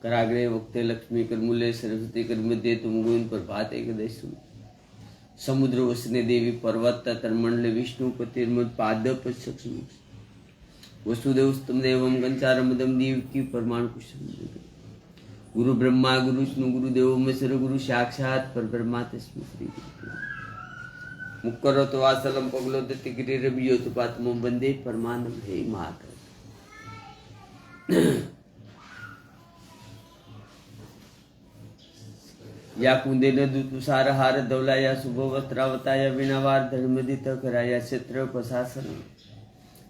कराग्रे वक्ते लक्ष्मी करमूले सरस्वती कर मध्य तुम गोविंद प्रभात एक दशु समुद्र वसने देवी पर्वत तन्मंडले विष्णु पतिर्मद पाद पक्षम वसुदेव स्तम देवम कंचारमदम देव की परमाणु कुशल गुरु ब्रह्मा गुरु विष्णु गुरु देव महेश्वर गुरु साक्षात पर ब्रह्मा तस्मै श्री मुक्करो तो वासलम पगलो दत्ति गिरि रबियो तो पात्मो वंदे परमानंद हे माता या कुंदे न तुषार हार धवला या शुभ वस्त्रावता या विनावार धर्मदित करा या क्षेत्र प्रशासन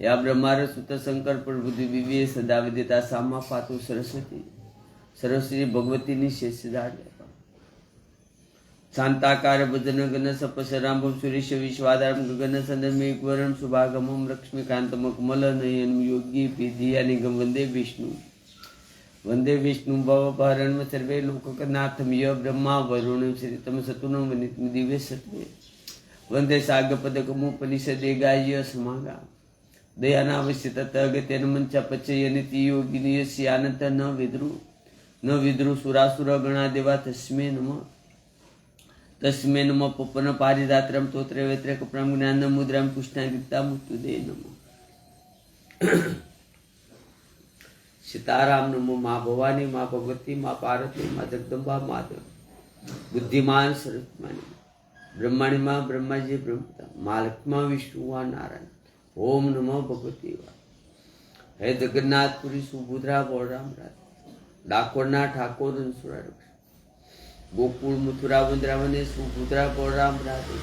या ब्रह्मार सुत शंकर प्रबुद्धि विवे सदा विदिता सामा पातु सरस्वती सरस्वती भगवती नि शेष शांताकार भजन गण सपशराम सुरेश विश्वाधारम गगन संदर्भ वरम शुभागमम लक्ष्मीकांतम कमल नयन योगी पीधिया निगम वंदे विष्णु भव भरण सर्वे लोकनाथम य ब्रह्मा वरुण श्रीतम सतुनम वनित दिव्य सत्वे वंदे सागपद कमुपनिषदे गाय समागा दयानावश्यत तगतेन मंचा पचय नीति योगिनी यस्यानंत न विद्रु सुरासुर गणा देवा तस्मै नमः पपन पारिदात्रम तोत्र वेत्र कप्रम ज्ञान मुद्राम पुष्णा गीता मुक्तुदे नमः सीताराम नमो माँ भवानी माँ भगवती माँ पार्वती माँ जगदम्बा माधव बुद्धिमान सरस्वती ब्रह्माणी माँ ब्रह्मा जी ब्रह्मता माँ लक्ष्मा विष्णु वा नारायण ओम नमो भगवती वा हे जगन्नाथपुरी सुभद्रा बलराम राधे डाकोरना ठाकुर अंसुरा गोकुल मथुरा वृंदावने सुभद्रा बलराम राधे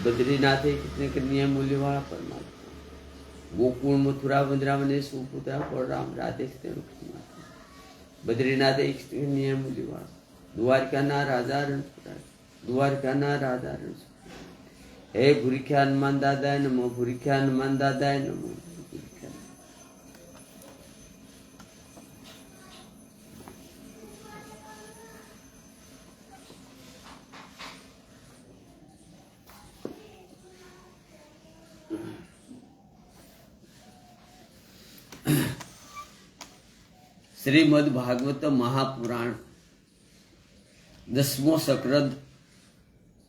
बद्रीनाथे कितने कन्या मूल्यवान परमात्मा गोकुल मथुरा वृंदावने सुभद्रा बलराम राधे कितने बद्रीनाथे कितने कन्या मूल्यवान द्वारका ना राजा रणपुरा द्वारका ना राजा रणपुरा हे भूरिख्या हनुमान दादाय नमो भूरिख्या हनुमान दादाय नमो श्रीमद् भागवत महापुराण 10मो સક્રદ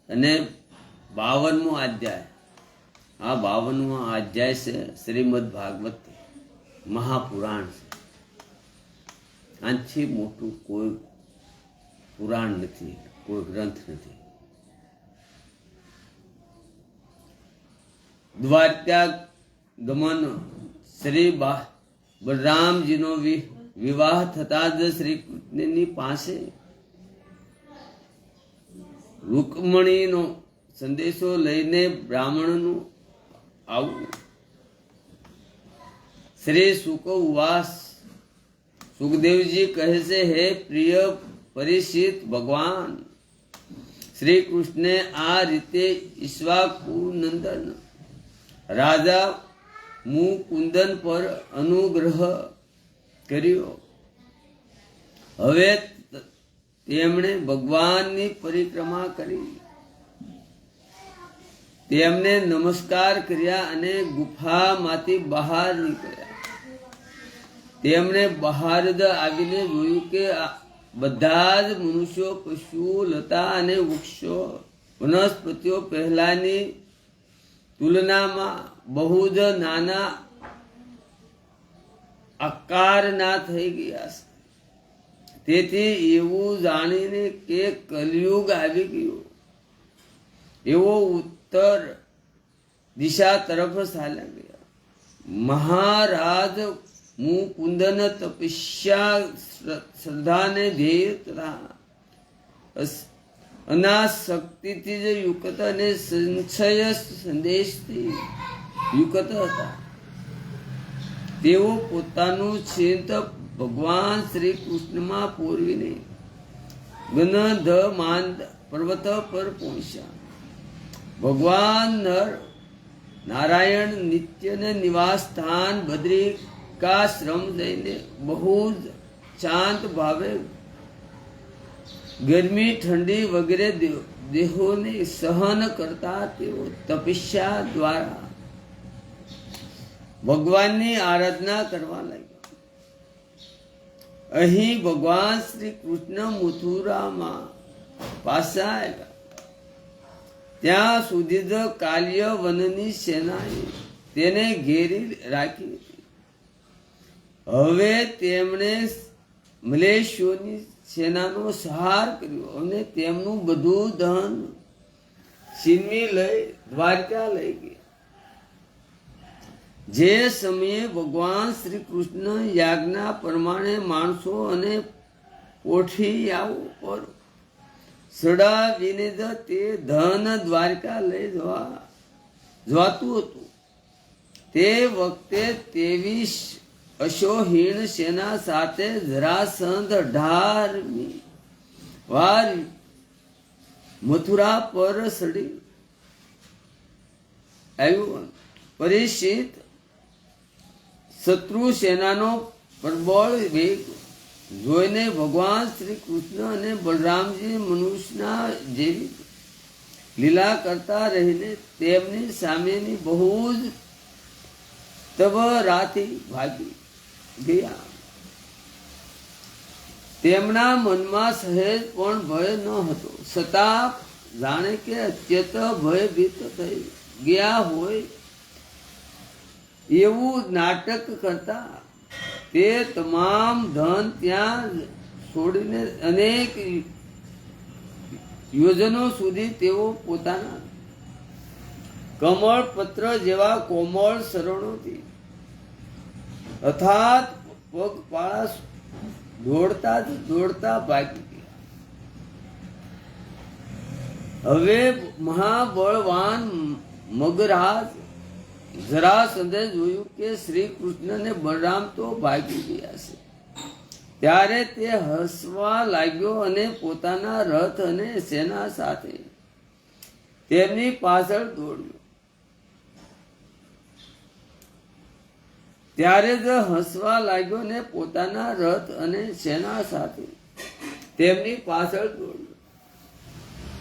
અને 52મો અધ્યાય આ 52મો અધ્યાય છે શ્રીમદ્ ભાગવત મહાપુરાણ છે આથી મોટું કોઈ પુરાણ નથી કોઈ ગ્રંથ નથી દ્વારકા ગમન શ્રી બલરામજીનો વિવાહ થતા જ શ્રી કૃષ્ણની પાસે રૂકમણીનો સંદેશો લઈને બ્રાહ્મણનું આવું શ્રી સુક ઉવાસ સુખદેવજી કહે છે હે પ્રિય પરીક્ષિત ભગવાન શ્રી કૃષ્ણે આ રીતે ઈક્ષ્વાકુનંદન રાજા મુકુંદન પર અનુગ્રહ કર્યો હવે તેમણે ભગવાનની પરિક્રમા કરી તેમને નમસ્કાર કર્યા અને ગુફામાંથી બહાર નીકળ્યા તેમણે બહાર આવીને જોયું કે બધા જ મનુષ્યો પશુઓ લતા અને વૃક્ષો વનસ્પતિઓ પહેલાની તુલનામાં બહુ જ નાના આકારના થઈ ગયા છે તેથી એવું જાણીને કે કલયુગ આવી ગયો એવો ઉત્તર દિશા તરફ ચાલ્યા ગયા મહારાજ મુકુંદન તપસ્યા શ્રદ્ધાને ધ્યેય તથા અનાશક્તિથી જ યુક્ત અને સંશય સંદેશથી યુક્ત હતા તેઓ પોતાનું ચિંત ભગવાન શ્રી કૃષ્ણમાં પૂરવીને ગણધમાન પર્વત પર પહોંચ્યા ભગવાન નારાયણ નિત્યને નિવાસ સ્થાન બદ્રિકાશ્રમ જઈને બહુ જ શાંત ભાવે ગરમી ઠંડી વગેરે દેહોને સહન કરતા તેઓ તપસ્યા દ્વારા ભગવાનની આરાધના કરવા લાગ્યા અહીં ભગવાન શ્રી કૃષ્ણ મથુરામાં પાછા આવ્યા. ત્યાં સુધી જ કાલ્ય વનની સેનાએ તેને ઘેરી રાખી હતી. હવે તેમણે મલેશિયોની સેનાનો સંહાર કર્યો અને તેમનું બધું ધન છીનવી લઈ દ્વારકા લઈ ગયા. જે સમયે ભગવાન શ્રી કૃષ્ણ યાજ્ઞા પ્રમાણે માણસો અને પોઠિયાઓ પર ચડાવીને જ તે ધન દ્વારકા લઈ જવાતું હતું. તે વખતે 23 અશ્વહીણ સેના સાથે જરાસંધ 18મી વાર મથુરા પર ચડી આવ્યું. પરીક્ષિત શત્રુ સેનાનો પ્રબળ વેગ જોઈને ભગવાન શ્રી કૃષ્ણ અને બલરામજી મનુષ્યના જેવી લીલા કરતા રહીને તેમની સામેની બહુ જ તબરાથી ભાગી ગયા. તેમના મનમાં સહેજ પણ ભય ન હતો, છતાં જાણે કે અત્યંત ભયભીત થઈ ગયા હોય એવું નાટક કરતા તે તમામ ધન ત્યાં છોડીને અનેક યોજનો સુધી તેઓ પોતાના કમળ પત્ર જેવા કોમળ શરણોથી અથાત પગપાળા દોડતા ભાગી ગયા. હવે મહાબળવાન મગરાજ જરાસંધે જોયું કે શ્રી કૃષ્ણ ને બલરામ તો ભાગી ગયા છે. ત્યારે તે હસવા લાગ્યો અને પોતાના રથ અને સેના સાથે તેમની પાછળ દોડ્યો. ત્યારે જ હસવા લાગ્યો ને પોતાના રથ અને સેના સાથે તેમની પાછળ દોડ્યો.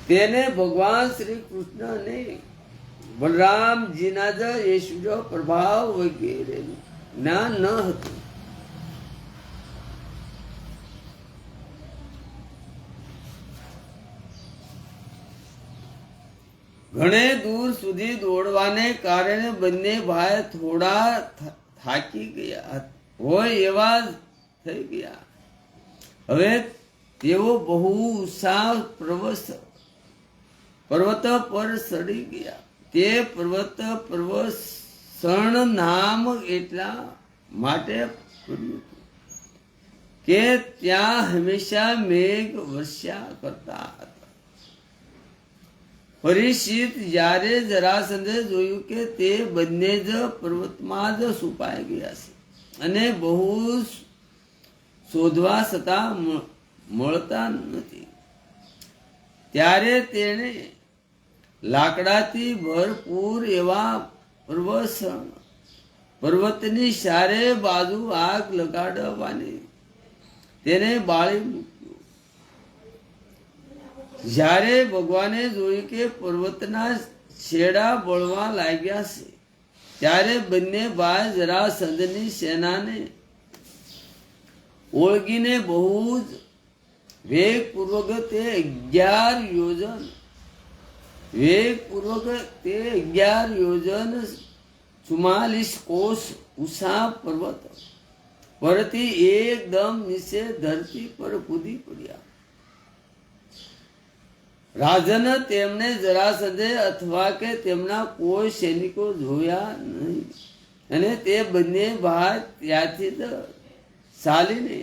તેને ભગવાન શ્રી કૃષ્ણ અને બલરામજીના જ ઐશ્વર્ય પ્રભાવ વગેરે જ્ઞાન ન હતું. ઘણે દૂર સુધી દોડવાને કારણે બંને ભાઈ થોડા થાકી ગયા હોય એવા થઈ ગયા. હવે તેઓ બહુ ઉત્સાહ પર્વત પર ચડી ગયા. તે પર્વત પર્વસણ નામ એટલા માટે પડ્યું કે ત્યાં હંમેશા મેઘ વર્ષા કરતા હતા. પરીક્ષિત જ્યારે જરાસંધે જોયું કે તે બંને જ પર્વતમાં જ છુપાઈ ગયા છે અને બહુ શોધવા છતાં મળતા નથી, ત્યારે તેણે લાકડાથી ભરપૂર એવા પર્વતની ચારે બાજુ આગ લગાડવાની તેને બાળી મૂક્યો. જ્યારે ભગવાને જોયું કે પર્વતના છેડા બળવા લાગ્યા છે, ત્યારે બંને ભાઈ જરાસંધની સેનાને ઓળગીને બહુ જ વેગપૂર્વક તે 11 યોજન 44 કોષ ઉષા પર્વત પરથી એકદમ નીચે ધરતી પર કૂદી પડ્યા. રાજન તેમને જરાસંધે અથવા કે તેમના કોઈ સૈનિકો જોયા નહીં અને તે બંને ભાઈ ત્યાંથી ચાલીને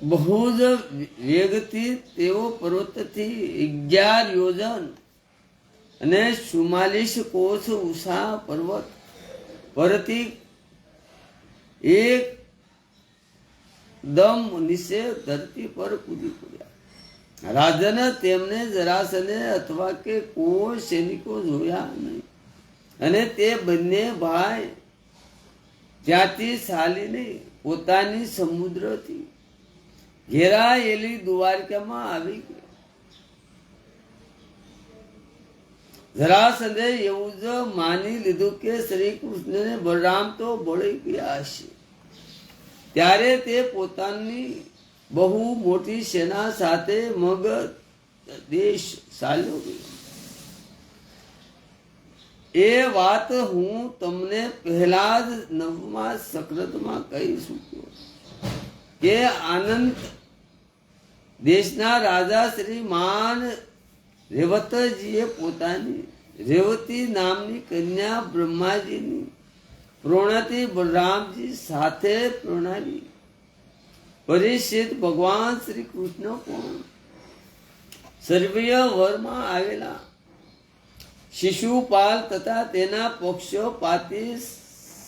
બહુ જ વેગથી તેઓ પર્વતથી 11 યોજન અને 44 કોષ ઉષા પર્વત પરથી એકદમ નીચે ધરતી પર કૂદી પડ્યા. રાજન તેમને જરાસંધે અથવા કે કોઈ સૈનિકો જોયા નહીં અને તે બંને ભાઈ ત્યાંથી ચાલીને પોતાની સમુદ્રથી ઘેરાયેલી દ્વારકામાં આવી ગયા. જરાસંધે એવું જ માની લીધું કે શ્રી કૃષ્ણને બલરામ તો બળી ગયા હશે. ત્યારે તે પોતાની બહુ મોટી સેના સાથે મગધ દેશ ચાલ્યો ગયો. એ વાત હું તમને પહેલા જ 9મા સક્રતમાં કહી ચૂક્યો કે આનંદ દેશના રાજા શ્રી માન રેવતજીએ પોતાની રેવતી નામની કન્યા બ્રહ્માજીની પ્રોણાથી બલરામજી સાથે પ્રણાલી. પરીક્ષિત ભગવાન શ્રી કૃષ્ણ પણ સર્વીય વરમાં આવેલા શિશુપાલ તથા તેના પક્ષપાતી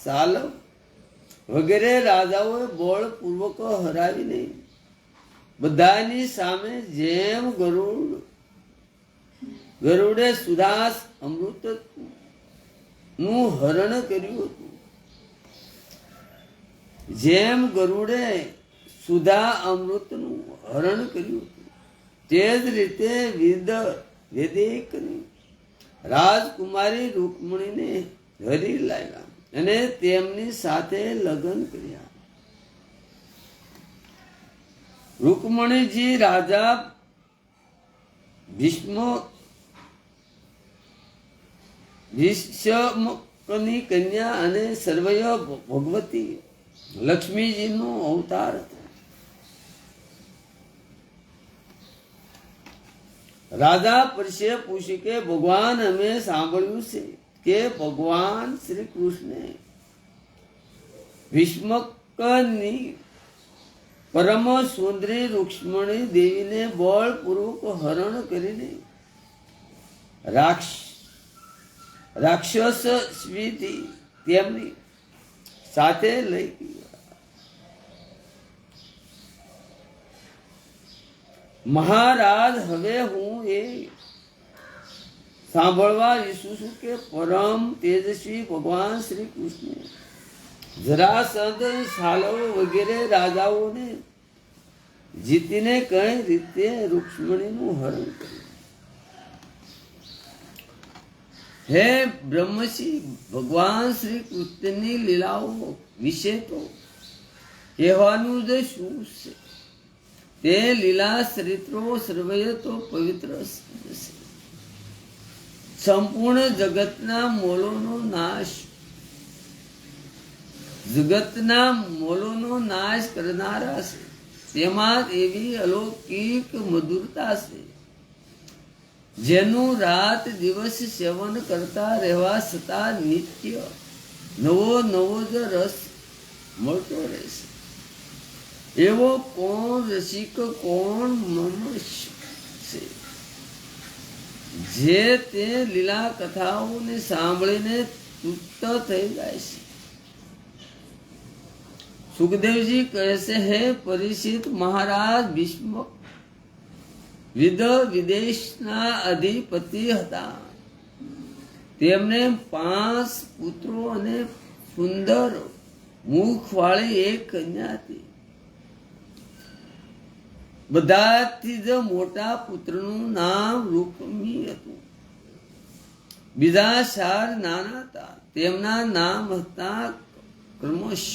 સાલવ વગેરે રાજાઓએ બળપૂર્વક હરાવીને બધાની સામે જેમ ગરુડે સુદાસ અમૃત નું હરણ કર્યું હતું, જેમ ગરુડે સુધા અમૃતનું હરણ કર્યું હતું, તે જ રીતે વેદિકની રાજકુમારી રૂકમણીને હરી લાવ્યા અને તેમની સાથે લગ્ન કર્યા. રૂકમણીજી રાજા ભીષ્મકની કન્યા અને સર્વય ભગવતી લક્ષ્મીજીનો અવતાર હતો. રાજા પરસે પૂછ્યું કે ભગવાન, અમે સાંભળ્યું છે કે ભગવાન શ્રી કૃષ્ણે ભીષ્મકની પરમ સુંદરી રૂક્ષ્મણી દેવીને બળપૂર્વક હરણ કરીને રાક્ષસ સ્વીથી તેમની સાથે લઈ ગયા. મહારાજ, હવે હું એ સાંભળવા ઈચ્છું છું કે પરમ તેજસ્વી ભગવાન શ્રી કૃષ્ણ જરાસંધ, સાલવ વગેરે રાજાઓને જીતીને કઈ રીતે રૂક્ષ્મણીનું હરણ કર્યું. હે બ્રહ્મશી, ભગવાન શ્રી કૃષ્ણની લીલાઓ વિશે તો કહેવાનું જ શું છે. તે લીલા ચરિત્રો સર્વય તો પવિત્ર છે. સંપૂર્ણ જગતના મોલોનો નાશ કરનારા છે. તેમાં એવી અલૌકિક મધુરતા છે જેનું રાત દિવસ સેવન કરતા રહેવા છતાં નિત્ય નવો જ રસ મળતો રહેશે. એવો કોણ રસિક, કોણ મનુષ્ય છે જે તે લીલા કથાઓને સાંભળીને તૃપ્ત થઈ જાય છે. સુખદેવજી કહે છે, હે પરીક્ષિત મહારાજ, ભીષ્મ વિદેશના અધિપતિ હતા. તેમને 5 પુત્રો અને સુંદર મુખવાળી એક કન્યા હતી. બધાથી જ મોટા પુત્રનું નામ રૂકમી હતું. બીજા 4 નાના હતા. તેમના નામ હતા ક્રમશ,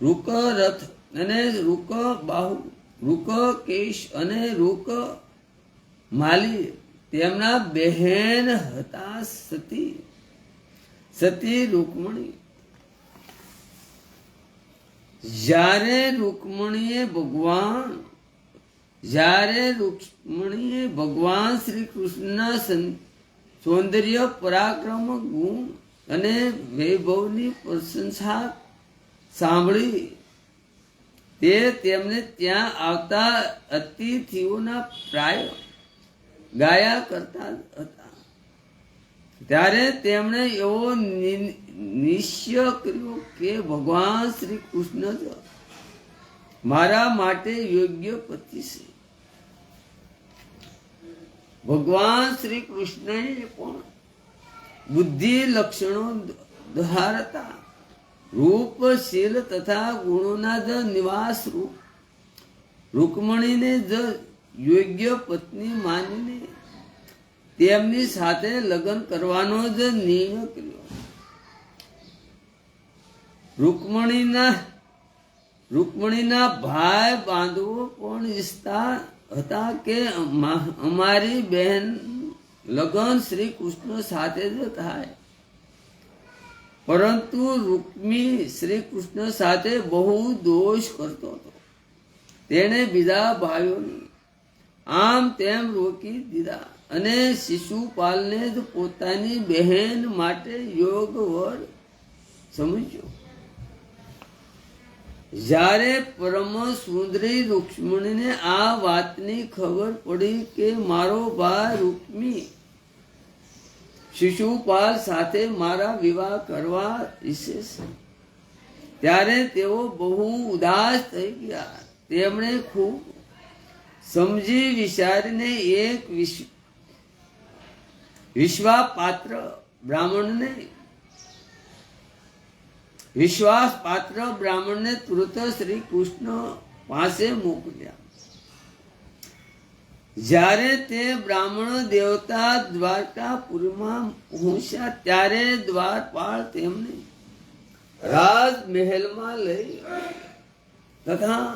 રૂકરથ અને રૂકબાહુ, રૂકકેશ અને રૂકમાલી. તેમના બહેન હતા સતી રૂકમણી. જ્યારે રૂકમણીએ ભગવાન શ્રી કૃષ્ણના સૌંદર્ય, પરાક્રમ, ગુણ અને વૈભવની પ્રશંસા સાંભળી, તે તેમને ત્યાં આવતા અતિથિઓના પ્રાય ગાયા કરતા હતા. ત્યારે તેમણે એવો નિશ્ચય કર્યો કે ભગવાન શ્રી કૃષ્ણ જ મારા માટે યોગ્ય પતિ છે. ભગવાન શ્રી કૃષ્ણએ પણ બુદ્ધિ લક્ષણો ધારતા રૂપ, શીલ તથા ગુણોના જ નિવાસ રૂપ રૂકમણીને જ યોગ્ય પત્ની માનીને તેમની સાથે લગ્ન કરવાનો જ નિર્ણય કર્યો. રૂકમણીના ભાઈ બાંધવો પણ ઈચ્છતા હતા કે અમારી બહેન લગ્ન શ્રી કૃષ્ણ સાથે જ થાય, પરંતુ રૂકમી શ્રી કૃષ્ણ સાથે બહુ દોષ કરતો હતો. તેણે બીજા ભાઈઓને આમ તેમ રોકી દીધા અને શિશુપાલને જ પોતાની બહેન માટે યોગ વર સમજ્યો. જ્યારે પરમ સુંદરી રૂક્ષ્મણીને આ વાતની ખબર પડી કે મારો ભાઈ રૂક્મી શિશુપાલ સાથે મારા વિવાહ કરવા ઈચ્છે છે, ત્યારે તેઓ બહુ ઉદાસ થઈ ગયા. તેમણે ખૂબ સમજી વિચારીને એક વિશ્વાસપાત્ર બ્રાહ્મણને તુરત શ્રી કૃષ્ણ પાસે મોકલ્યા. જ્યારે તે બ્રાહ્મણ દેવતા દ્વારકાપુરીમાં પહોંચ્યા ત્યારે દ્વારપાળ તેમને રાજમહેલમાં લઈ તથા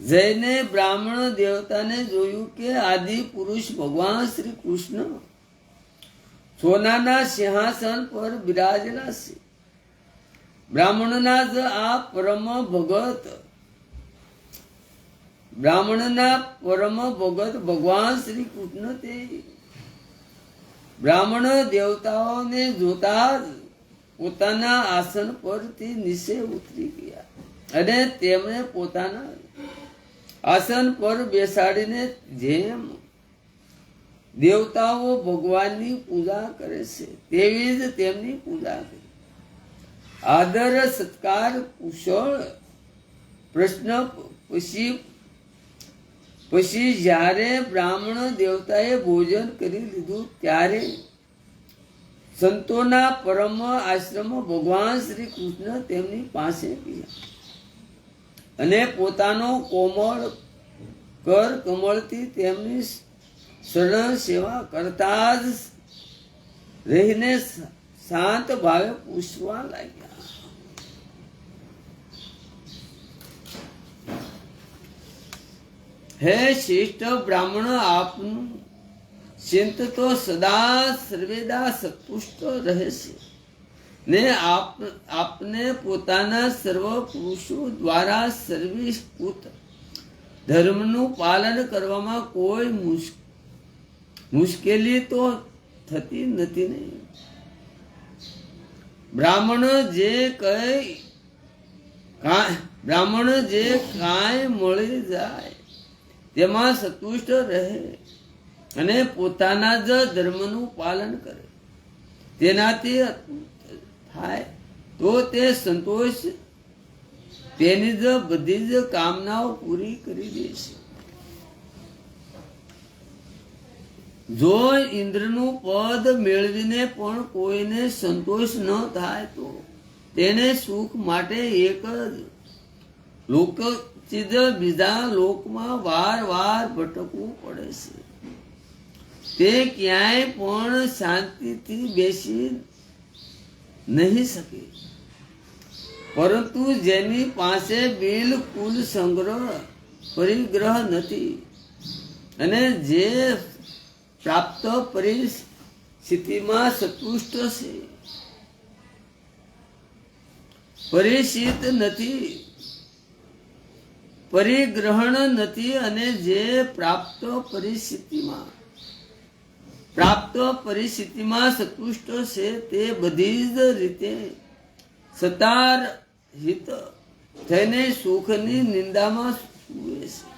જઈને બ્રાહ્મણ દેવતાને જોયું કે આદિ પુરુષ ભગવાન શ્રી કૃષ્ણ સોનાના સિંહાસન પર બિરાજેલા છે. બ્રાહ્મણના પરમ ભગત ભગવાન શ્રી કૃષ્ણ તે બ્રાહ્મણ દેવતાઓને જોતા જ પોતાના આસન પરથી નીચે ઉતરી ગયા અને તેમણે પોતાના આસન પર બેસાડીને જેમ દેવતાઓ ભગવાનની પૂજા કરે છે તેવી જ તેમની પૂજા કરી. આદર સત્કાર કુશળ પ્રશ્ન પછી જ્યારે બ્રાહ્મણ દેવતાએ ભોજન કરી લીધું ત્યારે સંતોના પરમ આશ્રમ ભગવાન શ્રી કૃષ્ણ તેમની પાસે ગયા અને પોતાનો કોમળ કર કમળથી તેમની શરણ સેવા કરતા જ રહીને શાંત ભાવે પૂછવા લાગ્યા. હે શ્રેષ્ઠ બ્રાહ્મણ, આપનું ચિંત તો સદા સર્વેદા સંતુષ્ટ રહે છે ને આપને પોતાના સર્વ પુરુષો દ્વારા સર્વિષ્કૃત ધર્મનું પાલન કરવામાં કોઈ મુશ્કેલી તો થતી નથી ને. બ્રાહ્મણ જે કાંઈ મળી જાય તેમાં સંતુષ્ટ રહે અને પોતાના જ ધર્મનું પાલન કરે તેનાથી થાય તો તે સંતોષ તેની જ બધી જ કામનાઓ પૂરી કરી દે છે. જો ઇન્દ્રનું પદ મેળવીને પણ કોઈને સંતોષ ન થાય તો તેને સુખ માટે એક જ લોકથી જ બીજા લોકમાં વાર ભટકવું પડે છે. તે ક્યાંય પણ શાંતિથી બેસી નહીં શકે. પરંતુ જેની પાસે બિલકુલ પરિગ્રહ નથી અને જે પ્રાપ્ત પરિસ્થિતિમાં સંતુષ્ટ છે, પરિચિત નથી, પરિગ્રહણ નથી અને જે પ્રાપ્ત પરિસ્થિતિમાં સંતુષ્ટ છે તે બધી જ રીતે સતાર હિત થઈને સુખની નિંદામાં સૂવે છે.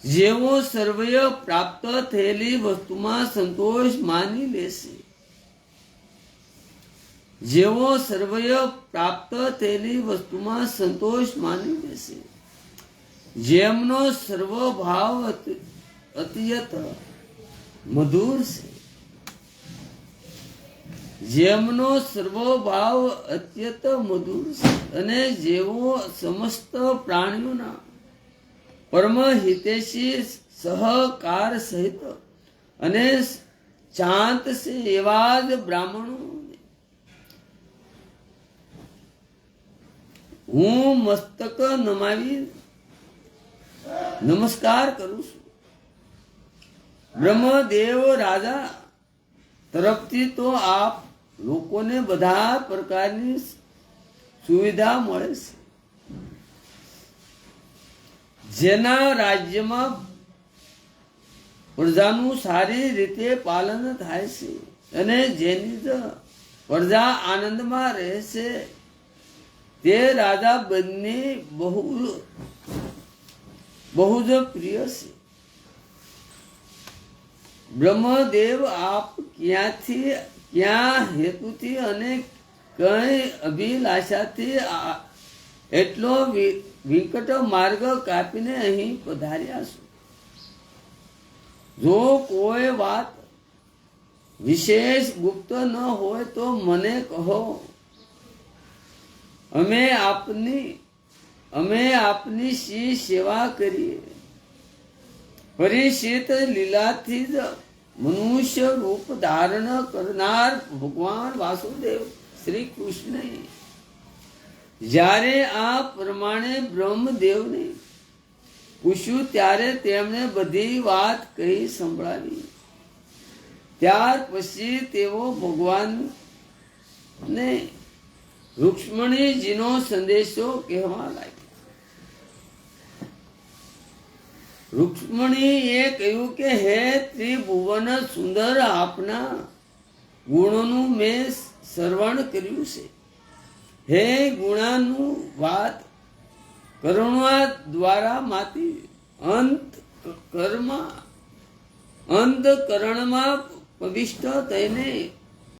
જેવો સર્વય પ્રાપ્ત થયેલી વસ્તુમાં સંતોષ માની લેશે, જેવો સર્વય પ્રાપ્ત થયેલી વસ્તુમાં સંતોષ માની લેશે, જેમનો સર્વભાવ અત્યંત મધુર છે, જેમનો સર્વભાવ અત્યંત મધુર છે અને જેવો સમસ્ત પ્રાણીઓના પરમ હિતેશી સહકાર સહિત અને શાંત છે એવા જ બ્રાહ્મણો હું મસ્તક નમાવી નમસ્કાર કરું છું. બ્રહ્મદેવ રાજા તરફથી તો આપ લોકોને બધા પ્રકારની સુવિધા મળે છે. જેના રાજ્યમાં પ્રજાનું સારી રીતે પાલન થાય છે અને જેની પ્રજા આનંદમાં રહે છે તે રાજા બંને બહુ જ પ્રિય છે. બ્રહ્મદેવ આપ ક્યાં હેતુથી અને કઈ અભિલાષાથી એટલો વિકટ માર્ગ કાપીને અહીં પધાર્યા છો? જો કોઈ વાત વિશેષ ગુપ્ત ન હોય તો મને કહો. અમે આપની શી સેવા કરીએ? પરિચિત લીલાથી જ મનુષ્ય રૂપ ધારણ કરનાર ભગવાન વાસુદેવ શ્રી કૃષ્ણએ જ્યારે આ પ્રમાણે બ્રહ્મદેવને પૂછ્યું ત્યારે તેમણે બધી વાત કહી સંભળાવી. ત્યાર પછી તેઓ ભગવાનને રૂક્ષ્મણીજીનો સંદેશો કહેવા લાગ્યા. રૂક્ષ્મણીએ કહ્યું કે હે ત્રિભુવન સુંદર, આપના ગુણોનું મેં શ્રવણ કર્યું છે. હે ગુણાનું વાત કરુણા દ્વારા માંથી અંતકરણમાં પ્રવિષ્ટ થઈને